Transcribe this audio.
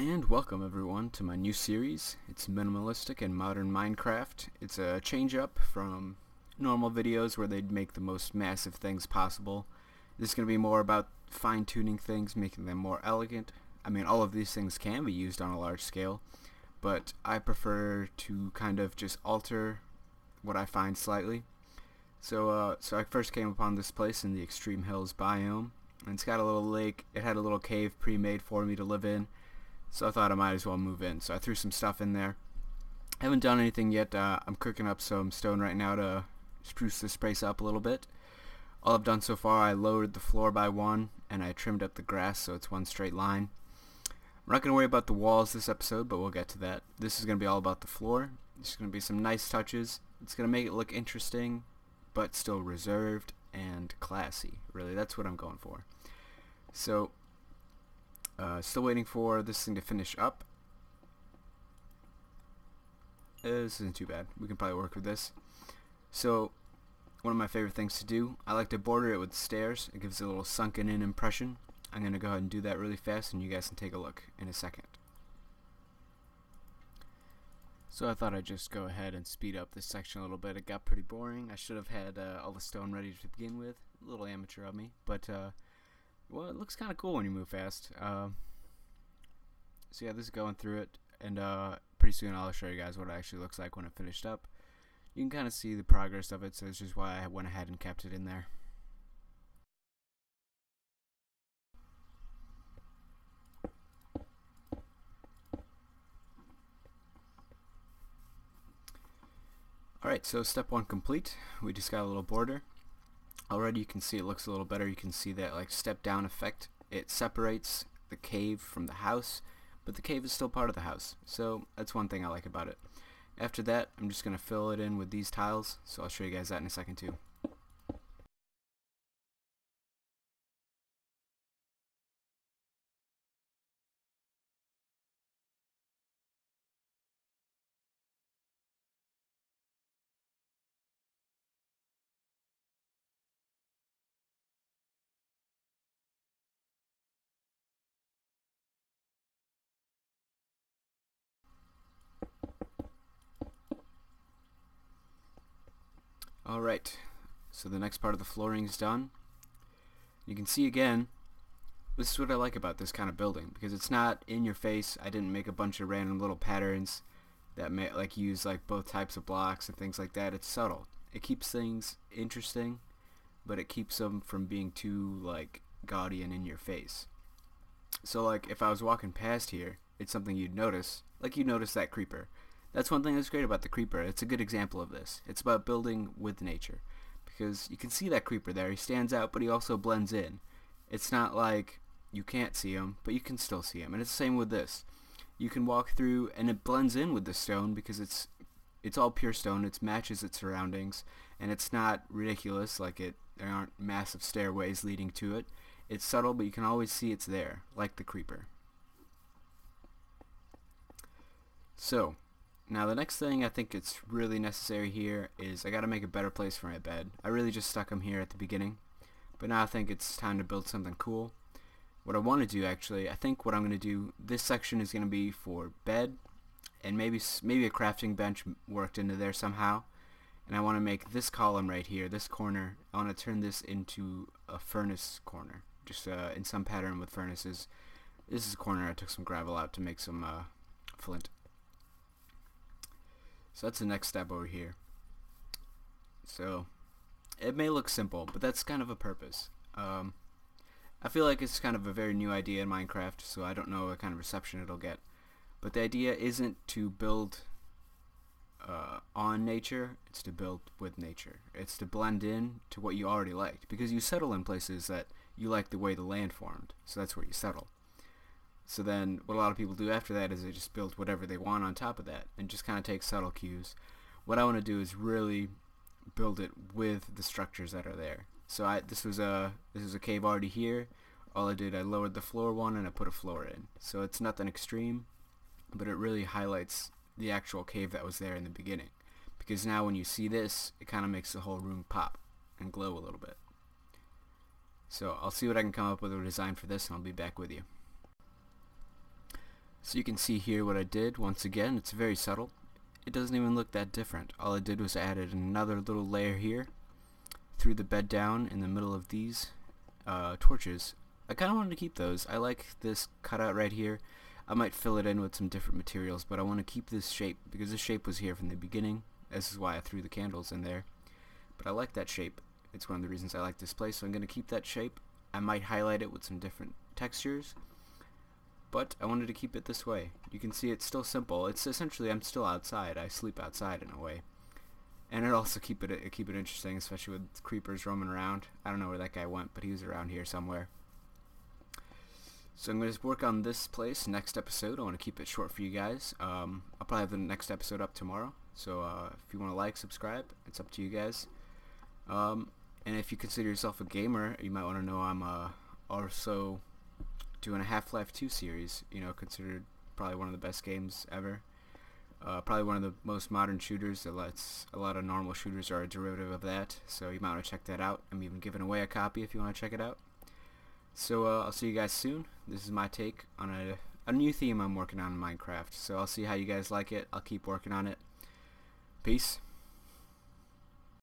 And welcome everyone to my new series. It's minimalistic and modern Minecraft. It's a change up from normal videos where they'd make the most massive things possible. This is going to be more about fine-tuning things, making them more elegant. I mean, all of these things can be used on a large scale, but I prefer to kind of just alter what I find slightly. So I first came upon this place in the Extreme Hills biome, and it's got a little lake. It had a little cave pre-made for me to live in. So I thought I might as well move in. So I threw some stuff in there. I haven't done anything yet. I'm cooking up some stone right now to spruce this place up a little bit. All I've done so far, I lowered the floor by one, and I trimmed up the grass so it's one straight line. I'm not going to worry about the walls this episode, but we'll get to that. This is going to be all about the floor. There's going to be some nice touches. It's going to make it look interesting, but still reserved and classy. Really, that's what I'm going for. So still waiting for this thing to finish up. This isn't too bad. We can probably work with this. So one of my favorite things to do, I like to border it with stairs. It gives it a little sunken in impression. I'm going to go ahead and do that really fast, and you guys can take a look in a second. So I thought I'd just go ahead and speed up this section a little bit. It got pretty boring. I should have had all the stone ready to begin with. A little amateur of me, but well, it looks kind of cool when you move fast. So yeah, this is going through it, and pretty soon I'll show you guys what it actually looks like when it finished up. You can kind of see the progress of it, so this is why I went ahead and kept it in there. Alright, so step one complete. We just got a little border. Already you can see it looks a little better. You can see that like step down effect. It separates the cave from the house, but the cave is still part of the house. So that's one thing I like about it. After that, I'm just going to fill it in with these tiles, so I'll show you guys that in a second too. Alright, so the next part of the flooring is done. You can see again, this is what I like about this kind of building, because it's not in your face. I didn't make a bunch of random little patterns that use like both types of blocks and things like that. It's subtle. It keeps things interesting, but it keeps them from being too like gaudy and in your face. So like if I was walking past here, it's something you'd notice. Like you notice that creeper. That's one thing that's great about the creeper. It's a good example of this. It's about building with nature, because you can see that creeper there. He stands out, but he also blends in. It's not like you can't see him, but you can still see him. And it's the same with this. You can walk through, and it blends in with the stone because it's all pure stone. It matches its surroundings, and it's not ridiculous like there aren't massive stairways leading to it. It's subtle, but you can always see it's there, like the creeper. So now the next thing I think it's really necessary here is I gotta make a better place for my bed. I really just stuck them here at the beginning, but now I think it's time to build something cool. What I want to do actually, I think what I'm going to do, this section is going to be for bed, and maybe a crafting bench worked into there somehow. And I want to make this column right here, this corner, I want to turn this into a furnace corner, just in some pattern with furnaces. This is a corner I took some gravel out to make some flint. So that's the next step over here. So it may look simple, but that's kind of a purpose. I feel like it's kind of a very new idea in Minecraft, so I don't know what kind of reception it'll get. But the idea isn't to build on nature, it's to build with nature. It's to blend in to what you already liked, because you settle in places that you like the way the land formed, so that's where you settle. So then what a lot of people do after that is they just build whatever they want on top of that and just kind of take subtle cues. What I want to do is really build it with the structures that are there. So this was a cave already here. All I did, I lowered the floor one and I put a floor in. So it's nothing extreme, but it really highlights the actual cave that was there in the beginning. Because now when you see this, it kind of makes the whole room pop and glow a little bit. So I'll see what I can come up with a design for this, and I'll be back with you. So you can see here what I did. Once again, it's very subtle. It doesn't even look that different. All I did was added another little layer here, threw the bed down in the middle of these torches. I kind of wanted to keep those. I like this cutout right here. I might fill it in with some different materials, but I want to keep this shape because this shape was here from the beginning. This is why I threw the candles in there. But I like that shape. It's one of the reasons I like this place, so I'm going to keep that shape. I might highlight it with some different textures, but I wanted to keep it this way. You can see it's still simple. It's essentially I'm still outside. I sleep outside in a way. And it also keep it interesting, especially with creepers roaming around. I don't know where that guy went, but he was around here somewhere. So I'm going to work on this place next episode. I want to keep it short for you guys. I'll probably have the next episode up tomorrow. So if you want to like, subscribe, it's up to you guys. And if you consider yourself a gamer, you might want to know I'm also doing a Half-Life 2 series. You know, considered probably one of the best games ever. Probably one of the most modern shooters. A lot of normal shooters are a derivative of that. So you might want to check that out. I'm even giving away a copy if you want to check it out. So I'll see you guys soon. This is my take on a new theme I'm working on in Minecraft. So I'll see how you guys like it. I'll keep working on it. Peace.